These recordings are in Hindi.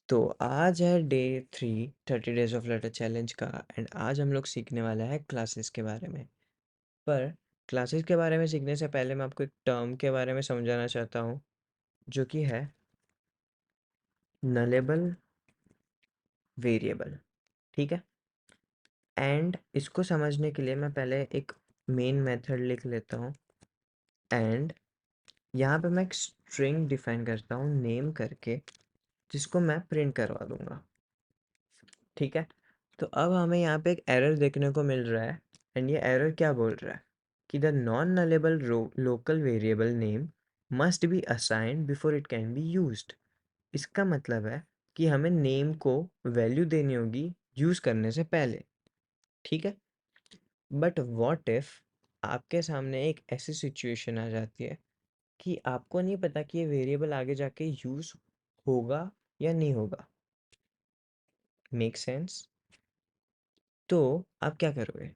तो आज है day 3 30 days of letter challenge का। एंड आज हम लोग सीखने वाला है क्लासेस के बारे में। पर क्लासेस के बारे में सीखने से पहले मैं आपको एक टर्म के बारे में समझाना चाहता हूँ, जो कि है नलेबल वेरिएबल। ठीक है। एंड इसको समझने के लिए मैं पहले एक मेन मेथड लिख लेता हूँ। एंड यहाँ पे मैं एक स्ट्रिंग डिफाइन करता हूँ नेम करके, जिसको मैं प्रिंट करवा दूंगा। ठीक है। तो अब हमें यहाँ पे एक एरर देखने को मिल रहा है। एंड ये एरर क्या बोल रहा है कि the non nullable local variable name must be assigned before it can be used. इसका मतलब है कि हमें नेम को वैल्यू देनी होगी यूज़ करने से पहले। ठीक है। बट व्हाट इफ़ आपके सामने एक ऐसी सिचुएशन आ जाती है कि आपको नहीं पता कि ये वेरिएबल आगे जाके यूज़ होगा या नहीं होगा। Make sense? तो आप क्या करोगे?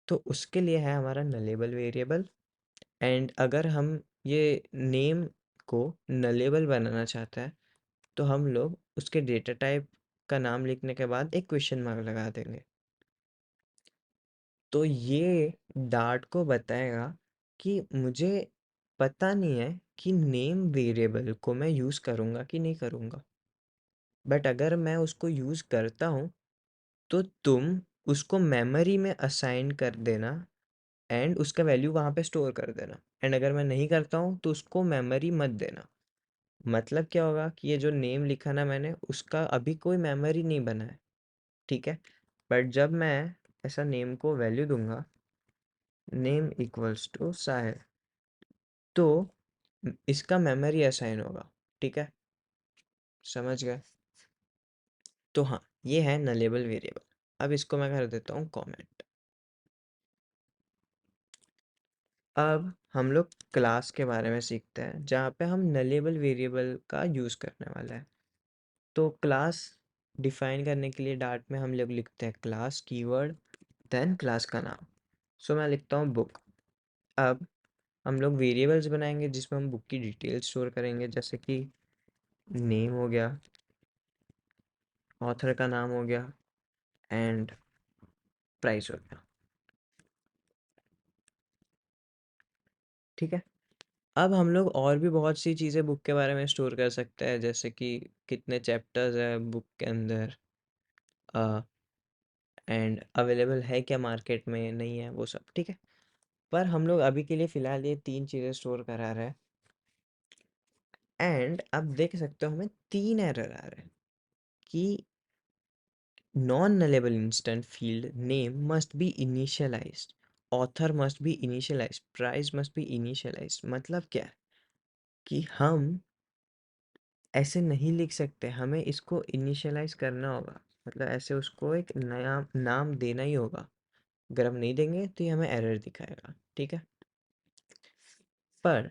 तो उसके लिए है हमारा नलेबल वेरिएबल। एंड अगर हम ये नेम को नलेबल बनाना चाहता है, तो हम लोग उसके डेटा टाइप का नाम लिखने के बाद एक क्वेश्चन मार्क लगा देंगे। तो ये डार्ट को बताएगा कि मुझे पता नहीं है कि नेम वेरिएबल को मैं यूज़ करूँगा कि नहीं करूँगा। बट अगर मैं उसको यूज़ करता हूँ, तो तुम उसको मेमोरी में असाइन कर देना एंड उसका वैल्यू वहाँ पे स्टोर कर देना। एंड अगर मैं नहीं करता हूँ तो उसको मेमोरी मत देना। मतलब क्या होगा कि ये जो नेम लिखा ना मैंने, उसका अभी कोई मेमोरी नहीं बना है। ठीक है। बट जब मैं ऐसा नेम को वैल्यू दूंगा, नेम इक्वल्स टू साहिल, तो इसका मेमोरी असाइन होगा। ठीक है। समझ गए? तो हाँ, ये है नलेबल वेरिएबल। अब इसको मैं कर देता हूँ कमेंट। अब हम लोग क्लास के बारे में सीखते हैं, जहाँ पे हम नलेबल वेरिएबल का यूज़ करने वाला है। तो क्लास डिफाइन करने के लिए डार्ट में हम लोग लिखते हैं क्लास कीवर्ड, देन क्लास का नाम। सो मैं लिखता हूँ बुक। अब हम लोग वेरिएबल्स बनाएंगे जिसमें हम बुक की डिटेल्स स्टोर करेंगे, जैसे कि नेम हो गया, ऑथर का नाम हो गया, एंड प्राइस हो गया। ठीक है। अब हम लोग और भी बहुत सी चीज़ें बुक के बारे में स्टोर कर सकते हैं, जैसे कि कितने चैप्टर्स है बुक के अंदर, एंड अवेलेबल है क्या मार्केट में, नहीं है, वो सब। ठीक है। पर हम लोग अभी के लिए फ़िलहाल ये 3 चीज़ें स्टोर करा रहे हैं। एंड अब देख सकते हो हमें 3 एरर आ रहे हैं कि non nullable instant field name must be initialised, author must be initialised, price must be initialized. मतलब क्या है कि हम ऐसे नहीं लिख सकते, हमें इसको इनिशियलाइज करना होगा। मतलब ऐसे उसको एक नया नाम देना ही होगा। अगर हम नहीं देंगे तो ये हमें एरर दिखाएगा। ठीक है। पर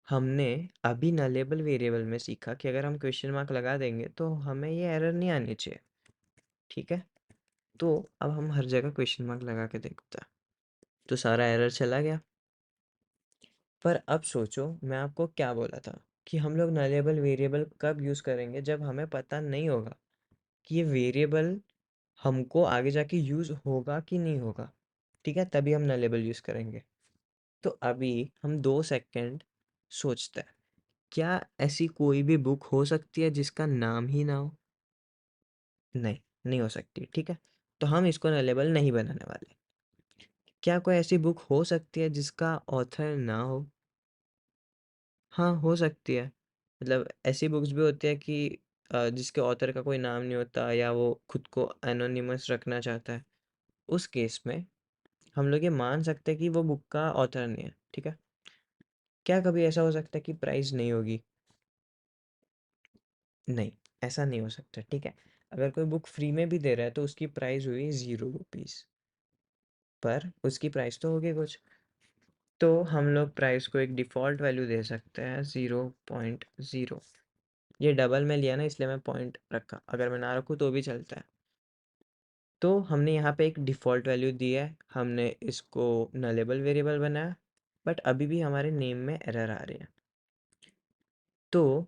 हमने अभी नलेबल वेरिएबल में सीखा कि अगर हम क्वेश्चन मार्क लगा देंगे तो हमें ये एरर नहीं आनी चाहिए। ठीक है। तो अब हम हर जगह क्वेश्चन मार्क लगा के देखते हैं, तो सारा एरर चला गया। पर अब सोचो मैं आपको क्या बोला था कि हम लोग नलेबल वेरिएबल कब यूज़ करेंगे, जब हमें पता नहीं होगा कि ये वेरिएबल हमको आगे जाके यूज़ होगा कि नहीं होगा। ठीक है। तभी हम नलेबल यूज़ करेंगे। तो अभी हम 2 सेकंड सोचते हैं, क्या ऐसी कोई भी बुक हो सकती है जिसका नाम ही ना हो? नहीं, नहीं हो सकती। ठीक है। तो हम इसको नलेबल नहीं बनाने वाले। क्या कोई ऐसी बुक हो सकती है जिसका ऑथर ना हो? हाँ, हो सकती है। मतलब ऐसी बुक्स भी होती है कि जिसके ऑथर का कोई नाम नहीं होता, या वो खुद को एनोनिमस रखना चाहता है। उस केस में हम लोग ये मान सकते हैं कि वो बुक का ऑथर नहीं है। ठीक है। क्या कभी ऐसा हो सकता है कि प्राइस नहीं होगी? नहीं, ऐसा नहीं हो सकता। ठीक है। अगर कोई बुक फ्री में भी दे रहा है तो उसकी प्राइस हुई 0 रुपीज़, पर उसकी प्राइस तो होगी कुछ। तो हम लोग प्राइस को एक डिफ़ॉल्ट वैल्यू दे सकते हैं 0.0। ये डबल में लिया ना, इसलिए मैं पॉइंट रखा, अगर मैं ना रखूँ तो भी चलता है। तो हमने यहाँ पे एक डिफ़ॉल्ट वैल्यू दी है, हमने इसको नलेबल वेरिएबल बनाया। बट अभी भी हमारे नेम में एरर आ रही है। तो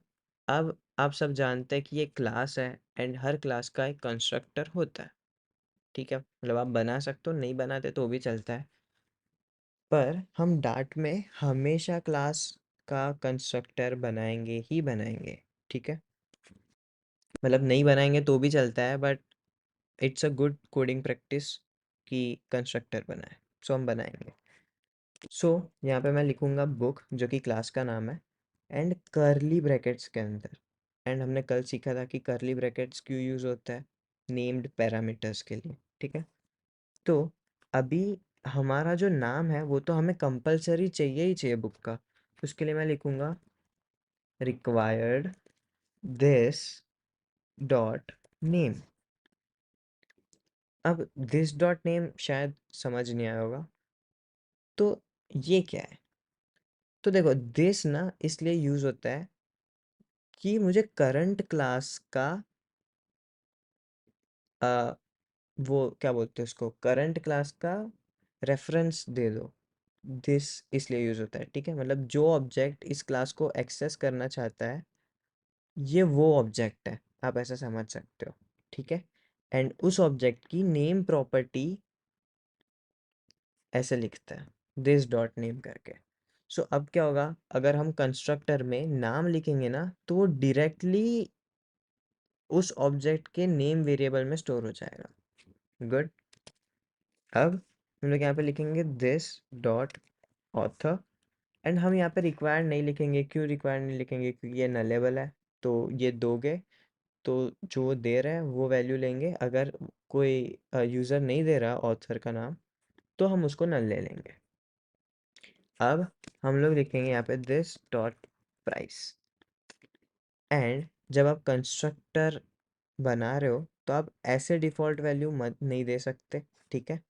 अब आप सब जानते हैं कि ये क्लास है एंड हर क्लास का एक कंस्ट्रक्टर होता है, ठीक है? मतलब आप बना सकते हो, नहीं बनाते तो भी चलता है। पर हम डार्ट में हमेशा क्लास का कंस्ट्रक्टर बनाएंगे ही बनाएंगे, ठीक है? मतलब नहीं बनाएंगे तो भी चलता है, but it's a good coding practice कि कंस्ट्रक्टर बनाए, सो हम बनाएंगे। सो यहाँ पे मैं लिखूंगा बुक, जो कि क्लास का नाम है, एंड करली ब्रैकेट्स के अंदर। एंड हमने कल सीखा था कि करली ब्रैकेट्स क्यों यूज़ होता है, नेम्ड पैरामीटर्स के लिए, ठीक है? तो अभी हमारा जो नाम है वो तो हमें कंपलसरी चाहिए ही चाहिए बुक का, तो उसके लिए मैं लिखूंगा रिक्वायर्ड दिस डॉट नेम। अब दिस डॉट नेम शायद समझ नहीं आया होगा, तो ये क्या है? तो देखो, दिस ना इसलिए यूज होता है कि मुझे करंट क्लास का आ, वो क्या बोलते हैं उसको, करंट क्लास का रेफरेंस दे दो। दिस इसलिए यूज होता है, ठीक है? मतलब जो ऑब्जेक्ट इस क्लास को एक्सेस करना चाहता है, ये वो ऑब्जेक्ट है, आप ऐसा समझ सकते हो, ठीक है? एंड उस ऑब्जेक्ट की नेम प्रॉपर्टी ऐसे लिखता है, दिस डॉट नेम करके। सो अब क्या होगा, अगर हम कंस्ट्रक्टर में नाम लिखेंगे ना, तो वो डायरेक्टली उस ऑब्जेक्ट के नेम वेरिएबल में स्टोर हो जाएगा। गुड। अब हम लोग यहाँ पे लिखेंगे दिस डॉट ऑथर, एंड हम यहाँ पे रिक्वायर्ड नहीं लिखेंगे। क्यों रिक्वायर्ड नहीं लिखेंगे? क्योंकि ये नलेबल है, तो ये दोगे तो जो दे रहे हैं वो वैल्यू लेंगे। अगर कोई यूज़र नहीं दे रहा ऑथर का नाम, तो हम उसको नल ले लेंगे। अब हम लोग लिखेंगे यहाँ पे दिस डॉट प्राइस। एंड जब आप कंस्ट्रक्टर बना रहे हो तो आप ऐसे डिफ़ॉल्ट वैल्यू मत नहीं दे सकते, ठीक है?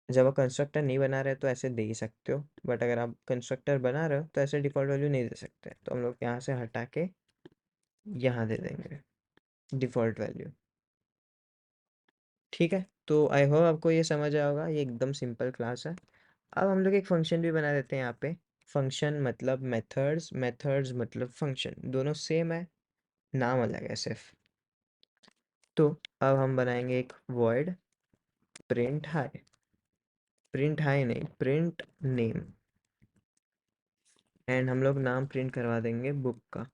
जब आप कंस्ट्रक्टर नहीं बना रहे तो ऐसे दे ही सकते हो, बट अगर आप कंस्ट्रक्टर बना रहे हो तो ऐसे डिफ़ॉल्ट वैल्यू नहीं दे सकते। तो हम लोग यहाँ से हटा के यहाँ दे देंगे डिफ़ॉल्ट वैल्यू, ठीक है? तो आई होप आपको ये समझ आया होगा, ये एकदम सिंपल क्लास है। अब हम लोग एक फंक्शन भी बना देते हैं यहाँ पे। फंक्शन मतलब मेथड्स, मेथड्स मतलब फंक्शन, दोनों सेम है, नाम अलग है सिर्फ। तो अब हम बनाएंगे एक void print high, print high नहीं, प्रिंट नेम। एंड हम लोग नाम प्रिंट करवा देंगे बुक का,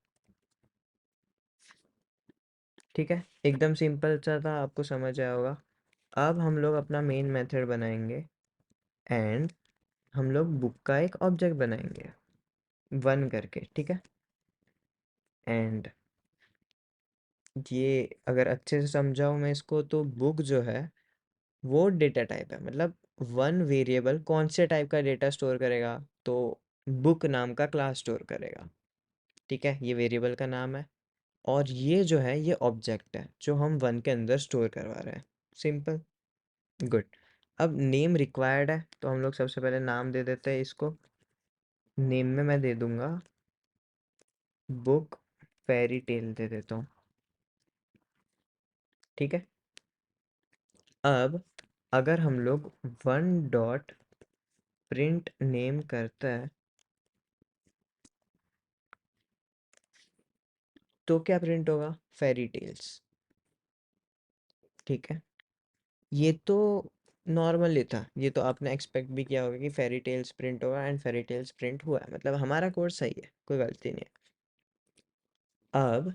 ठीक है? एकदम सिंपल सा था, आपको समझ आया होगा। अब हम लोग अपना मेन मेथड बनाएंगे, एंड हम लोग बुक का एक ऑब्जेक्ट बनाएंगे वन करके, ठीक है? एंड ये अगर अच्छे से समझाऊँ मैं इसको, तो बुक जो है वो डेटा टाइप है। मतलब वन वेरिएबल कौन से टाइप का डेटा स्टोर करेगा, तो बुक नाम का क्लास स्टोर करेगा, ठीक है? ये वेरिएबल का नाम है, और ये जो है ये ऑब्जेक्ट है जो हम वन के अंदर स्टोर करवा रहे हैं। सिंपल। गुड। अब नेम रिक्वायर्ड है, तो हम लोग सबसे पहले नाम दे देते हैं इसको। नेम में मैं दे दूंगा बुक फेरी टेल दे देता हूँ, ठीक है? अब अगर हम लोग वन डॉट प्रिंट नेम करता है, तो क्या प्रिंट होगा? फेरी टेल्स, ठीक है? ये तो नॉर्मली था, ये तो आपने एक्सपेक्ट भी किया होगा कि फेरी टेल्स प्रिंट होगा, एंड फेरी टेल्स प्रिंट हुआ है, मतलब हमारा कोड सही है, कोई गलती नहीं है। अब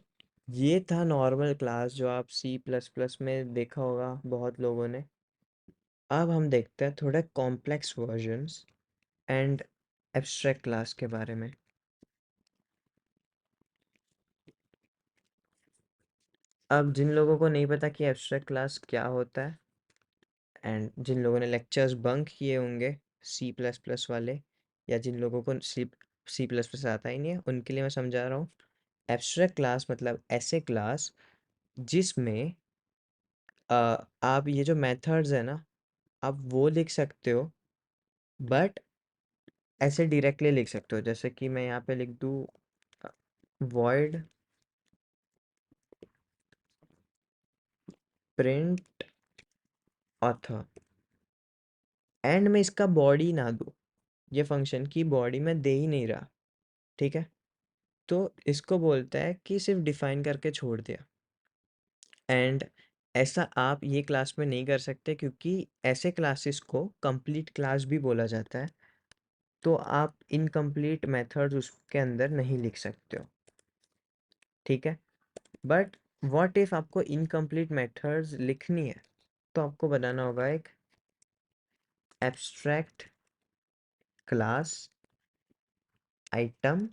ये था नॉर्मल क्लास जो आप सी प्लस प्लस में देखा होगा बहुत लोगों ने। अब हम देखते हैं थोड़े complex versions and abstract class के बारे में। अब जिन लोगों को नहीं पता कि एब्स्ट्रैक्ट क्लास क्या होता है, एंड जिन लोगों ने लेक्चर्स बंक किए होंगे सी प्लस प्लस वाले, या जिन लोगों को सी प्लस प्लस आता ही नहीं है, उनके लिए मैं समझा रहा हूँ। एब्स्ट्रैक्ट क्लास मतलब ऐसे क्लास जिसमें आप ये जो मेथड्स है ना, आप वो लिख सकते हो, बट ऐसे डायरेक्टली लिख सकते हो। जैसे कि मैं यहाँ पे लिख दूँ वॉइड प्रिंट ऑथर, एंड में इसका बॉडी ना दूँ, ये फंक्शन की बॉडी में दे ही नहीं रहा, ठीक है? तो इसको बोलता है कि सिर्फ डिफाइन करके छोड़ दिया। एंड ऐसा आप ये क्लास में नहीं कर सकते, क्योंकि ऐसे क्लासेस को कंप्लीट क्लास भी बोला जाता है। तो आप इनकम्प्लीट मेथड्स उसके अंदर नहीं लिख सकते हो, ठीक है। बट व्हाट इफ आपको इनकम्प्लीट मेथड्स लिखनी है, तो आपको बनाना होगा एक एब्स्ट्रैक्ट क्लास आइटम,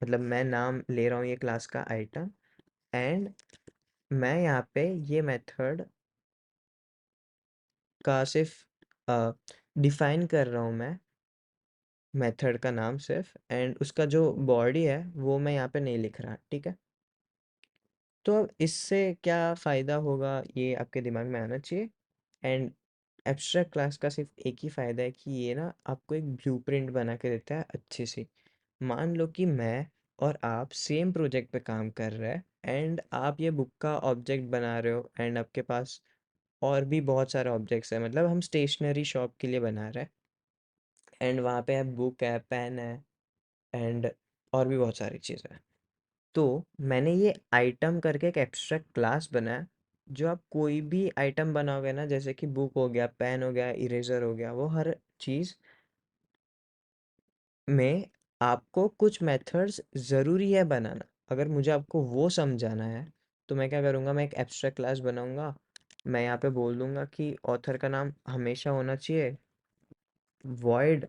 मतलब मैं नाम ले रहा हूँ ये क्लास का आइटम, एंड मैं यहाँ पे ये मेथड का सिर्फ डिफाइन कर रहा हूँ मैं मेथड का नाम सिर्फ, एंड उसका जो बॉडी है वो मैं यहाँ पे नहीं लिख रहा, ठीक है। तो अब इससे क्या फ़ायदा होगा ये आपके दिमाग में आना चाहिए। एंड एब्स्ट्रैक्ट क्लास का सिर्फ एक ही फ़ायदा है कि ये ना आपको एक ब्लूप्रिंट बना के देता है अच्छी सी। मान लो कि मैं और आप सेम प्रोजेक्ट पे काम कर रहे हैं, एंड आप ये बुक का ऑब्जेक्ट बना रहे हो, एंड आपके पास और भी बहुत सारे ऑब्जेक्ट्स हैं, मतलब हम स्टेशनरी शॉप के लिए बना रहे हैं, एंड वहाँ पे है बुक है, पेन है, एंड और भी बहुत सारी चीज़ें हैं। तो मैंने ये आइटम करके एक एब्स्ट्रैक्ट क्लास बनाया। जो आप कोई भी आइटम बनाओगे ना, जैसे कि बुक हो गया, पेन हो गया, इरेजर हो गया, वो हर चीज़ में आपको कुछ मेथड्स ज़रूरी है बनाना। अगर मुझे आपको वो समझाना है, तो मैं क्या करूँगा, मैं एक एब्स्ट्रैक्ट क्लास बनाऊँगा। मैं यहाँ पे बोल दूँगा कि ऑथर का नाम हमेशा होना चाहिए, वॉइड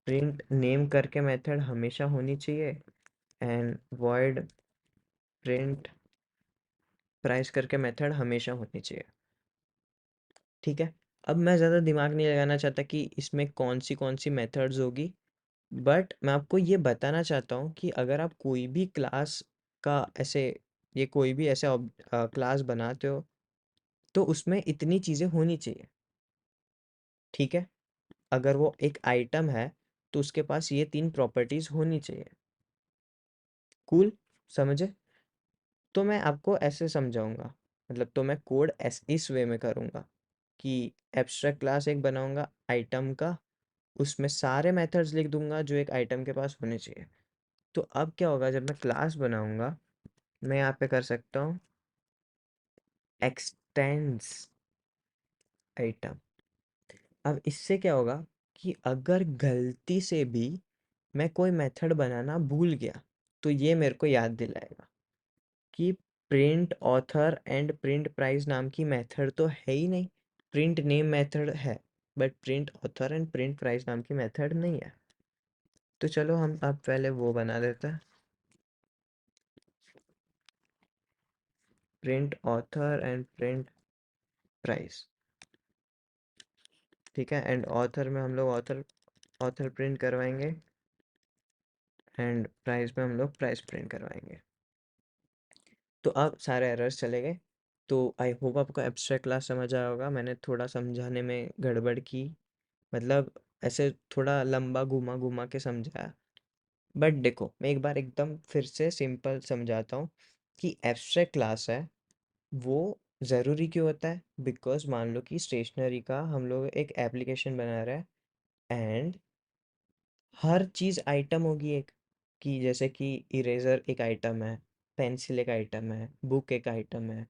प्रिंट नेम करके मेथड हमेशा होनी चाहिए, एंड वॉइड प्रिंट प्राइस करके मेथड हमेशा होनी चाहिए, ठीक है। अब मैं ज़्यादा दिमाग नहीं लगाना चाहता कि इसमें कौन सी मेथड्स होगी, बट मैं आपको ये बताना चाहता हूँ कि अगर आप कोई भी क्लास का ऐसे ये कोई भी ऐसे क्लास बनाते हो, तो उसमें इतनी चीज़ें होनी चाहिए, ठीक है। अगर वो एक आइटम है, तो उसके पास ये 3 प्रॉपर्टीज़ होनी चाहिए। कूल, समझे? तो मैं आपको ऐसे समझाऊंगा, मतलब तो मैं कोड इस वे में करूँगा कि एब्स्ट्रैक्ट क्लास एक बनाऊंगा आइटम का, उसमें सारे मेथड्स लिख दूंगा जो एक आइटम के पास होने चाहिए। तो अब क्या होगा, जब मैं क्लास बनाऊंगा, मैं यहाँ पे कर सकता हूँ एक्सटेंड्स आइटम। अब इससे क्या होगा कि अगर गलती से भी मैं कोई मेथड बनाना भूल गया, तो ये मेरे को याद दिलाएगा कि print author and print price नाम की मेथड तो है ही नहीं। प्रिंट नेम मेथड है, but print author and print price नाम की मेथड नहीं है। तो चलो हम अब पहले वो बना देते हैं, print author and print price, ठीक है। एंड ऑथर में हम लोग ऑथर ऑथर प्रिंट करवाएंगे, एंड प्राइस में हम लोग प्राइस प्रिंट करवाएंगे। तो अब सारे एरर्स चले गए। तो आई होप आपको एब्स्ट्रैक्ट क्लास समझ आया होगा। मैंने थोड़ा समझाने में गड़बड़ की, मतलब ऐसे थोड़ा लंबा घुमा घुमा के समझाया। बट देखो, मैं एक बार एकदम फिर से सिंपल समझाता हूँ कि एब्स्ट्रैक्ट क्लास है वो ज़रूरी क्यों होता है। बिकॉज मान लो कि स्टेशनरी का हम लोग एक एप्लीकेशन बना रहे हैं, एंड हर चीज़ आइटम होगी एक, कि जैसे कि इरेज़र एक आइटम है, पेंसिल एक आइटम है, बुक एक आइटम है,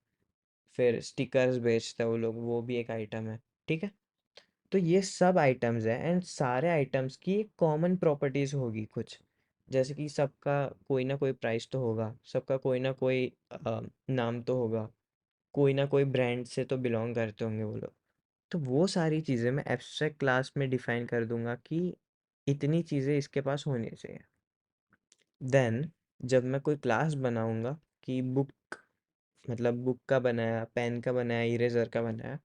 फिर स्टिकर्स बेचते हैं वो लोग, वो भी एक आइटम है, ठीक है। तो ये सब आइटम्स हैं, एंड सारे आइटम्स की एक कॉमन प्रॉपर्टीज़ होगी कुछ, जैसे कि सबका कोई ना कोई प्राइस तो होगा, सबका कोई ना कोई नाम तो होगा, कोई ना कोई ब्रांड से तो बिलोंग करते होंगे वो लोग। तो वो सारी चीज़ें मैं एब्स्ट्रैक्ट क्लास में डिफाइन कर दूंगा कि इतनी चीज़ें इसके पास होनी चाहिए। देन जब मैं कोई क्लास बनाऊंगा कि बुक, मतलब बुक का बनाया, पेन का बनाया, इरेजर का बनाया,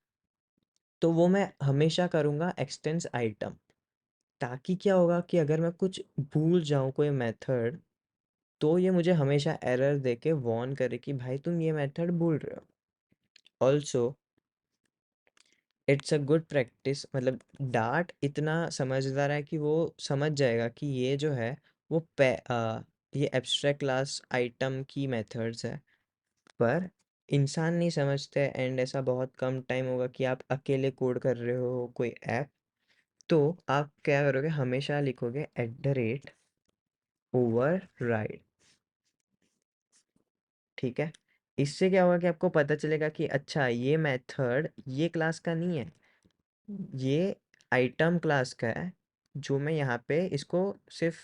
तो वो मैं हमेशा करूँगा एक्सटेंस आइटम। ताकि क्या होगा कि अगर मैं कुछ भूल जाऊँ कोई मेथड, तो ये मुझे हमेशा एरर दे के वॉर्न करे कि भाई तुम ये मेथड भूल रहे हो। Also it's a good practice, मतलब डार्ट इतना समझदार है कि वो समझ जाएगा कि ये जो है वो ये एब्स्ट्रैक्ट क्लास आइटम की मेथड्स है। पर इंसान नहीं समझते, एंड ऐसा बहुत कम टाइम होगा कि आप अकेले कोड कर रहे हो कोई ऐप। तो आप क्या करोगे, हमेशा लिखोगे @ ओवर राइड। ठीक है? इससे क्या होगा कि आपको पता चलेगा कि अच्छा ये मेथड ये क्लास का नहीं है, ये आइटम क्लास का है, जो मैं यहाँ पे इसको सिर्फ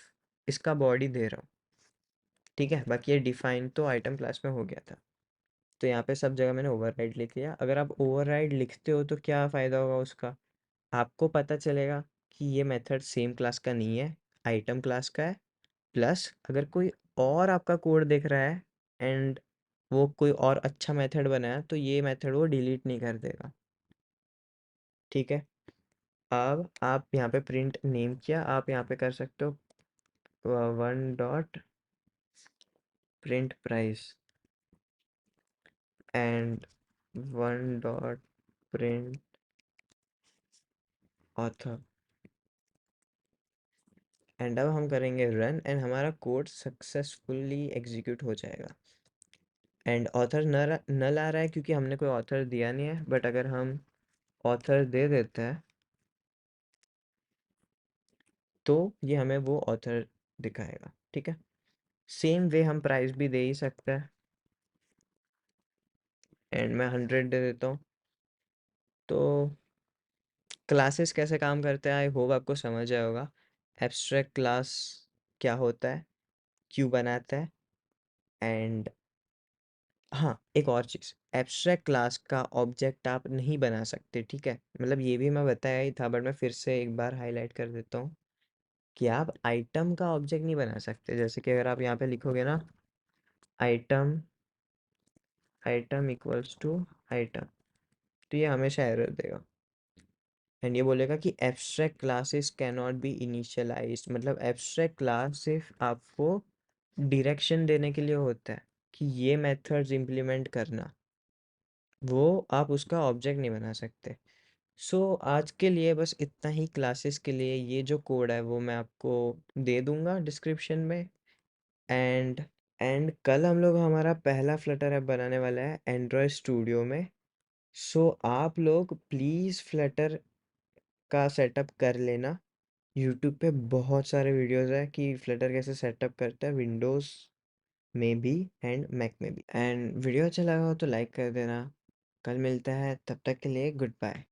इसका बॉडी दे रहा हूँ। ठीक है, बाकी ये डिफाइन तो आइटम क्लास में हो गया था। तो यहाँ पे सब जगह मैंने ओवरराइड लिख लिया। अगर आप ओवरराइड लिखते हो तो क्या फ़ायदा होगा उसका, आपको पता चलेगा कि ये मेथड सेम क्लास का नहीं है, आइटम क्लास का है। प्लस अगर कोई और आपका कोड देख रहा है एंड वो कोई और अच्छा मेथड बनाया, तो ये मेथड वो डिलीट नहीं कर देगा। ठीक है, अब आप यहाँ पे प्रिंट नेम किया, आप यहाँ पे कर सकते हो 1 dot print price and 1 dot print author. And अब हम करेंगे रन एंड हमारा कोड सक्सेसफुली एग्जीक्यूट हो जाएगा। एंड ऑथर नल आ रहा है क्योंकि हमने कोई ऑथर दिया नहीं है, बट अगर हम ऑथर दे देते हैं तो ये हमें वो ऑथर दिखाएगा। ठीक है, सेम वे हम प्राइस भी दे ही सकते हैं एंड मैं 100 दे देता हूँ। तो क्लासेस कैसे काम करते हैं आई होप आपको समझ आया होगा। एब्स्ट्रैक्ट क्लास क्या होता है, क्यों बनाता है, एंड हाँ एक और चीज़, एब्स्ट्रैक्ट क्लास का ऑब्जेक्ट आप नहीं बना सकते। ठीक है, मतलब ये भी मैं बताया ही था, बट मैं फिर से एक बार हाईलाइट कर देता हूँ कि आप आइटम का ऑब्जेक्ट नहीं बना सकते। जैसे कि अगर आप यहाँ पे लिखोगे ना item item equals to item, तो ये हमेशा एरर देगा एंड ये बोलेगा कि abstract classes cannot be initialized. मतलब एब्स्ट्रैक्ट क्लास सिर्फ आपको डायरेक्शन देने के लिए होता है कि ये मेथड्स इम्प्लीमेंट करना, वो आप उसका ऑब्जेक्ट नहीं बना सकते। सो आज के लिए बस इतना ही। क्लासेस के लिए ये जो कोड है वो मैं आपको दे दूंगा डिस्क्रिप्शन में। एंड कल हम लोग हमारा पहला फ्लटर ऐप बनाने वाला है एंड्रॉयड स्टूडियो में। सो आप लोग प्लीज़ फ्लटर का सेटअप कर लेना। यूट्यूब पे बहुत सारे वीडियोस है कि फ्लटर कैसे सेटअप करता है विंडोज़ में भी एंड मैक में भी। एंड वीडियो अच्छा लगा हो तो लाइक कर देना। कल मिलता है, तब तक के लिए गुड बाय।